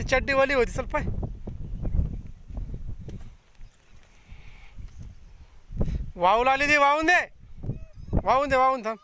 त्याची चड्डी वाली होती. चल पाय वाहू लागली ती. वाहून दे वाहून दे वाहून थांब.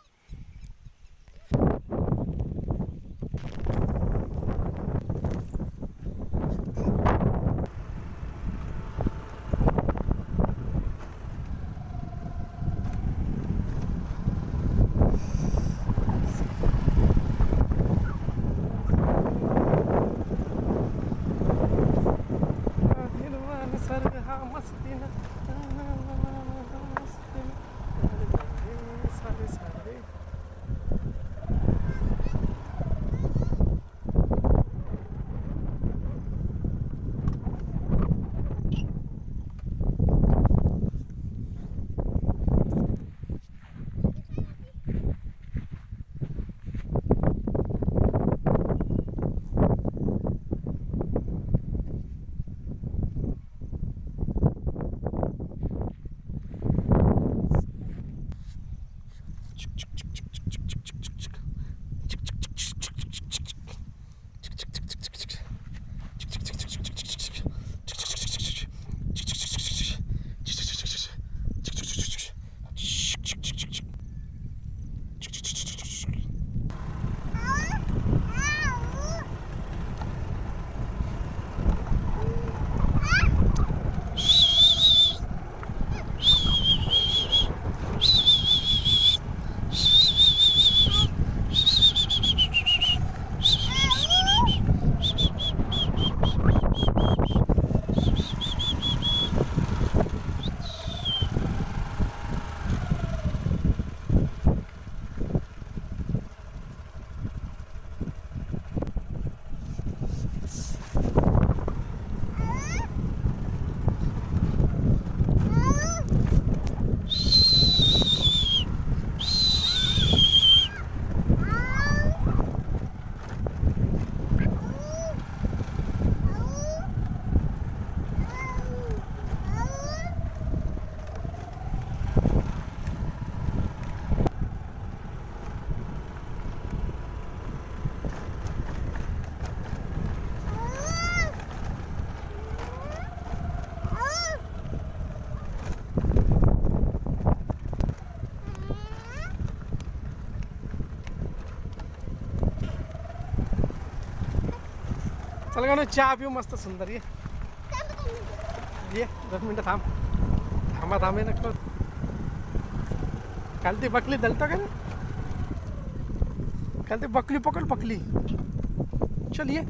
चल का चहा पिऊ मस्त सुंदर. ये 10 मिनटं थांब. थांबा थांबे नको. काल ती बकली दलता का ना. काल ती बकली पकड बकली. चल ये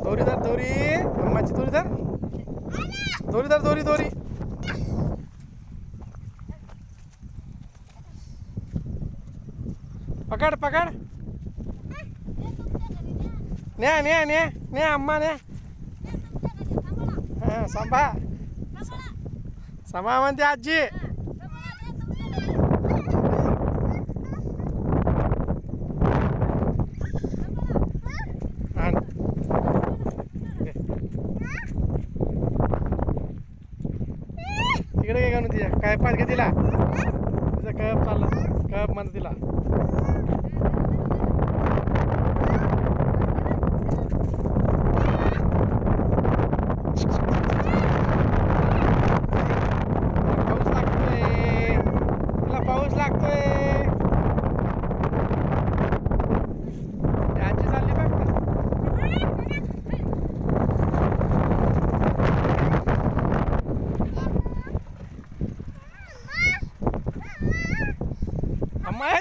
दोरी धर. दोरी अम्माची दोरी धर. दोरी धर. दोरी दोरी पकड पकड. न्या न्या न्या न्या अम्मा न्या. हां सांभा सांभा म्हणते आजी. तिकडे काय करून तिच्या काय पाच घे तिला. तिचा कप चालला. कप म्हणते तिला. पाऊस लागतोय. तिला पाऊस लागतोय. आजी चालली बघ.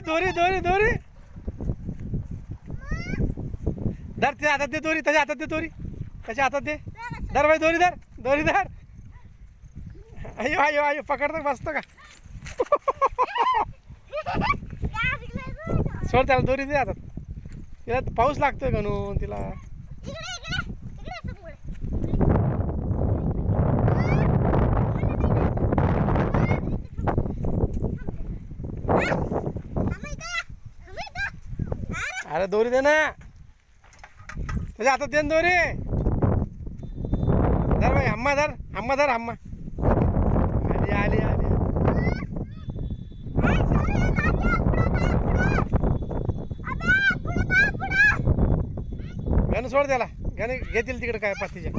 दोरी दोरी दोरी धर. तिच्या हातात दे दोरी. त्याच्या हातात दे दोरी. त्याच्या हातात दे. धर भाई दोरी धर. दोरी धर. अयो अयो अयो पकडतो बसतो का. सोड त्याला दोरी दे हातात. तिला पाऊस लागतोय म्हणून तिला. अरे दोरी दे ना. त्याच्या हातात दे ना दोरी. धर भाई, हम्मा धर, हम्मा धर, हम्मा. आली आली आली. गणू सोड त्याला. गणू घेतील तिकडे काय पातीच्या.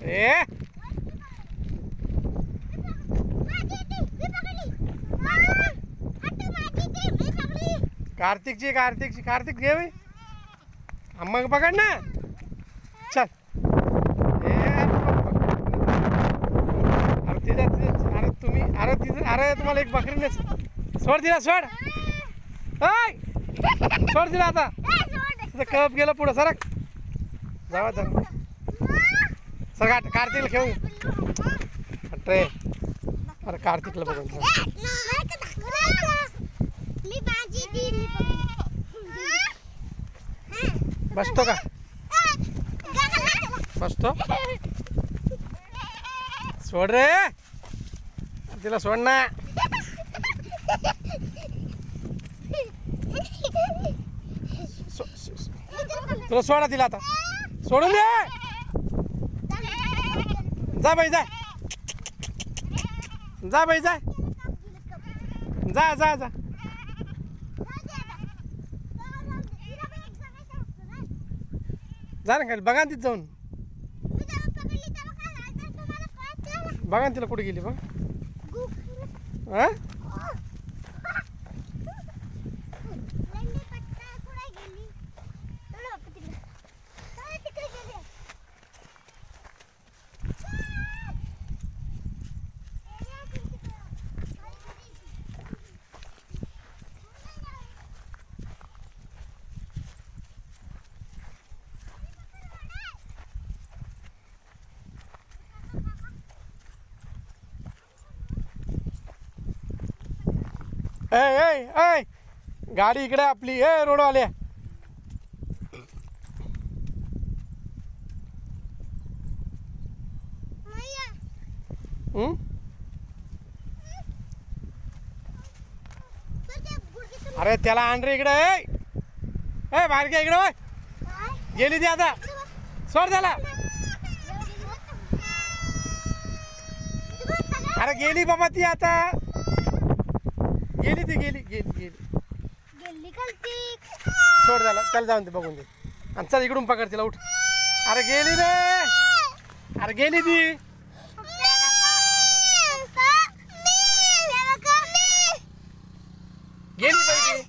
ए कार्तिकची कार्तिकची कार्तिक घे भाई. अम्मा पकड ना. चल. अरे तिला अरे तुम्ही अरे तिथं अरे तुम्हाला एक बकरीने सोड दिला. सोड सोड दिला. आता तिथं कप गेलं पुढं. सरक जावा जरा. सर कार्तिकला खेळू ट्रे. अरे कार्तिकला बघून बसतो का. बसतो. सोड रे तिला. सोड ना. तुला सोडा तिला. आता सोडून दे. जा बाई जा. जा बाई जा. जा जा जा. जा ना खाली. बघा तिथं जाऊन. बघा तिला कुठे गेली बघ. हा ए ए ए गाडी इकडे आपली. ए रोडवाले. अरे त्याला आण रे इकडे. ए बाहेर घ्या इकडे. गेली ती आता. सोड त्याला. अरे गेली बाबा ती आता. गेली ती. गेली गेली गेली. सोड त्याला. त्याला जाऊन दे. बघून दे. आणि चल इकडून पकड तिला. उठ. अरे गेली रे. अरे गेली ती. गेली पाहिजे.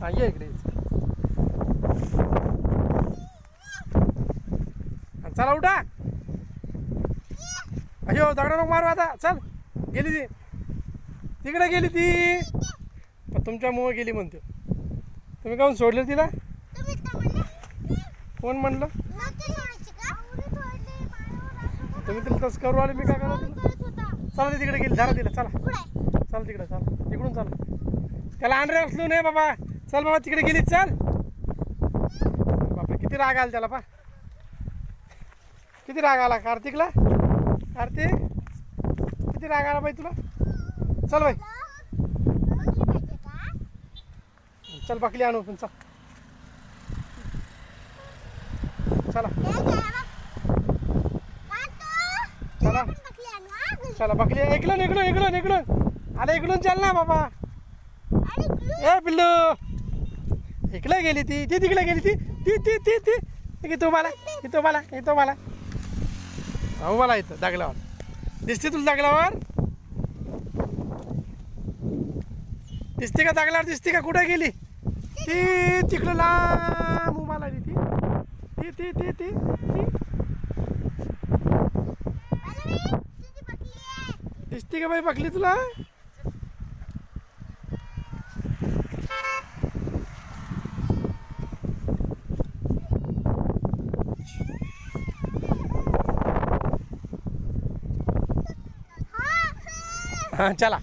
हा ये इकडे. चला उठा. अयो दगडा नको मारू आता. चल. गेली ती. तिकडे गेली ती. पण तुमच्यामुळे गेली म्हणतो. तुम्ही काहून सोडलं तिला. कोण म्हणलं. तुम्ही तिला तसं करू आले. मी काय करू तिला. चला ती तिकडे गेली. धरा तिला. चला चल तिकडे. चला तिकडून. चला त्याला आणरे असलो नाही बाबा. चल बाबा तिकडे गेली. चल बापरे किती राग आला त्याला. पा किती राग आला कार्तिकला. कार्तिक किती राग आला बाई तुला. चल बाई. चल बकली आणू. पण चल. चला चला चला बकली. इकडून इकडून इकडून इकडून. अरे इकडून चल ना बाबा. ए पिल्लू. इकडे गेली ती. ती तिकडे गेली ती. ती ती ती ती. तुम्हाला तुम्हाला तुम्हाला अहो मला इथं दागल्यावर दिसते. तुला दागल्यावर दिसते का. दागल्यावर दिसते का. कुठे गेली ती. तिकडं लांब उभा लागली ती. ती ती ती ती ती. दिसते का बाई बकली तुला. हां चला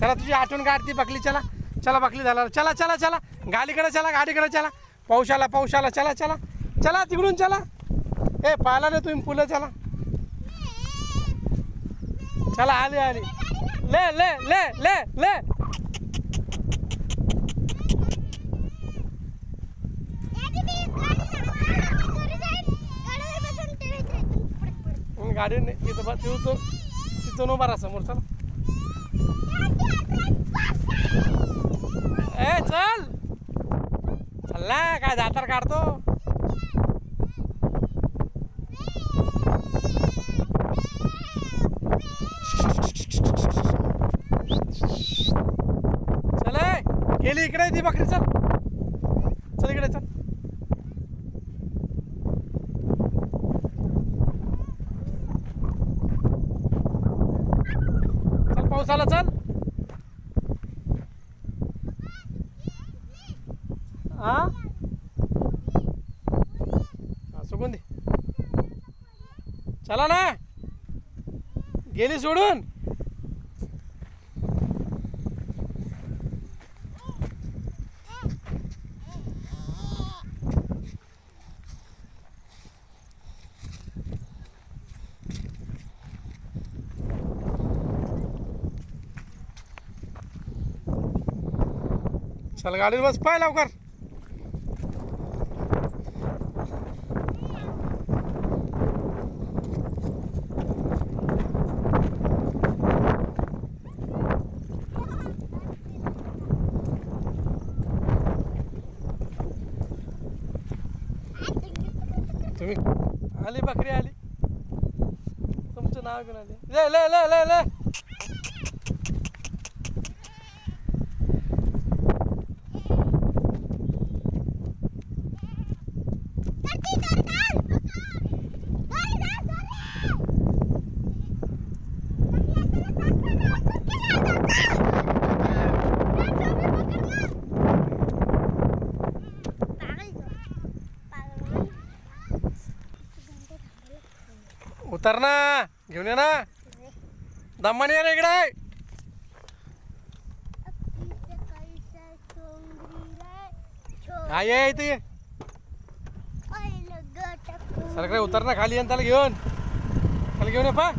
चला, तुझी आठवण काढती बकली. चला चला बकली झाला. चला चला चला गाडीकडे चला, गाडीकडे चला. पाऊस आला, पाऊस आला. चला चला चला तिकडून चला. ए पाहिला नाही तुम्ही फुलं. चला चला आली आली. ले ले ले ले ले. गाडी तिथं बस, तिथून उभा राहा समोर. चला ए चल चल ना, काय दातार काढतो. चल गेली इकडे ती बकरी. चल चल इकडे चल. चल पाऊस आला. चल हा सुगून दे. चला ना, गेली सोडून. चल गाडीवर बस, पाय लवकर. तुम्ही आली बकरी आली, तुमचं नाव घेऊन आली. ले ले ले ले ले. उतर ना, घेऊन ये ना. दम्मानी ये ना इकडे. हा ये इथे ये. सरकडे उतर ना खाली, आणि त्याला घेऊन ये पा.